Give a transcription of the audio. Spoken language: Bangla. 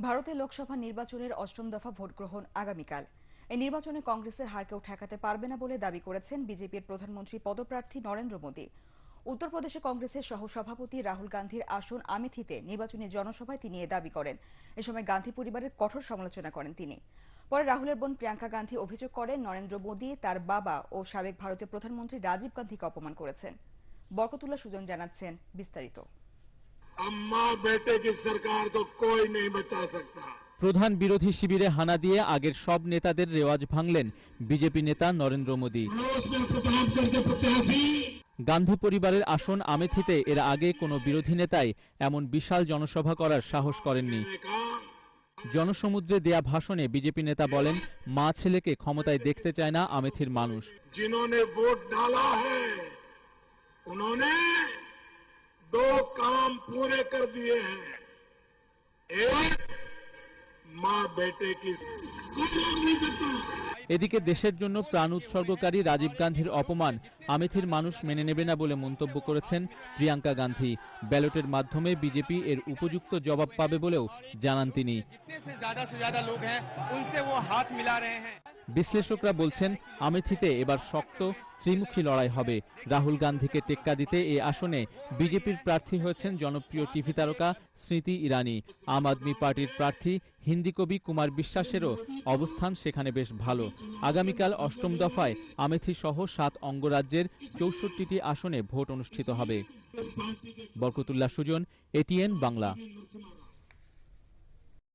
ভারতে লোকসভা নির্বাচনের অষ্টম দফা ভোট গ্রহণ আগামীকাল। এই নির্বাচনে কংগ্রেসের হার কেউ ঠেকাতে পারবে না বলে দাবি করেছেন বিজেপির প্রধানমন্ত্রী পদপ্রার্থী নরেন্দ্র মোদী। উত্তরপ্রদেশে কংগ্রেসের সহসভাপতি রাহুল গান্ধীর আসন আমেথিতে নির্বাচনী জনসভায় তিনি এ দাবি করেন। এ সময় গান্ধী পরিবারের কঠোর সমালোচনা করেন তিনি। পরে রাহুলের বোন প্রিয়াঙ্কা গান্ধী অভিযোগ করেন নরেন্দ্র মোদী তার বাবা ও সাবেক ভারতীয় প্রধানমন্ত্রী রাজীব গান্ধীকে অপমান করেছেন। বরকতুল্লাহ সুজন জানাচ্ছেন বিস্তারিত। अम्मा बेटे की सरकार को कोई नहीं बचा सकता। প্রধান বিরোধী শিবিরে হানা দিয়ে আগের সব নেতাদের রেওয়াজ ভাঙলেন বিজেপি নেতা নরেন্দ্র মোদী। গান্ধী পরিবারের আসন আমেথিতে এর আগে কোনো বিরোধী নেতাই এমন বিশাল জনসভা করার সাহস করেননি। জনসমুদ্রে দেয়া ভাষণে বিজেপি নেতা বলেন, মা ছেলেকে ক্ষমতায় দেখতে চায় না আমেথির মানুষ। जिन्होंने वोट डाला है उन्होंने दो काम पूरे कर दिए हैं। एक, मां बेटे की এদিকে দেশের জন্য প্রাণ উৎসর্গকারী রাজীব গান্ধীর অপমান আমেথির মানুষ মেনে নেবে না বলে মন্তব্য করেছেন প্রিয়াঙ্কা গান্ধী। ব্যালটের মাধ্যমে বিজেপি এর উপযুক্ত জবাব পাবে বলেও জানান তিনি। বিশ্লেষকরা বলছেন, আমেথিতে এবার শক্ত ত্রিমুখী লড়াই হবে। রাহুল গান্ধীকে টেক্কা দিতে এই আসনে বিজেপির প্রার্থী হয়েছেন জনপ্রিয় টিভি তারকা স্মৃতি ইরানি। আম আদমি পার্টির প্রার্থী হিন্দি কবি কুমার বিশ্বাসেরও অবস্থান সেখানে বেশ ভালো। আগামীকাল অষ্টম দফায় আমেথি সহ 7 অঙ্গরাজ্যের 64টি আসনে ভোট অনুষ্ঠিত হবে। বরকতুল্লাহ সুজন, এটিএন বাংলা।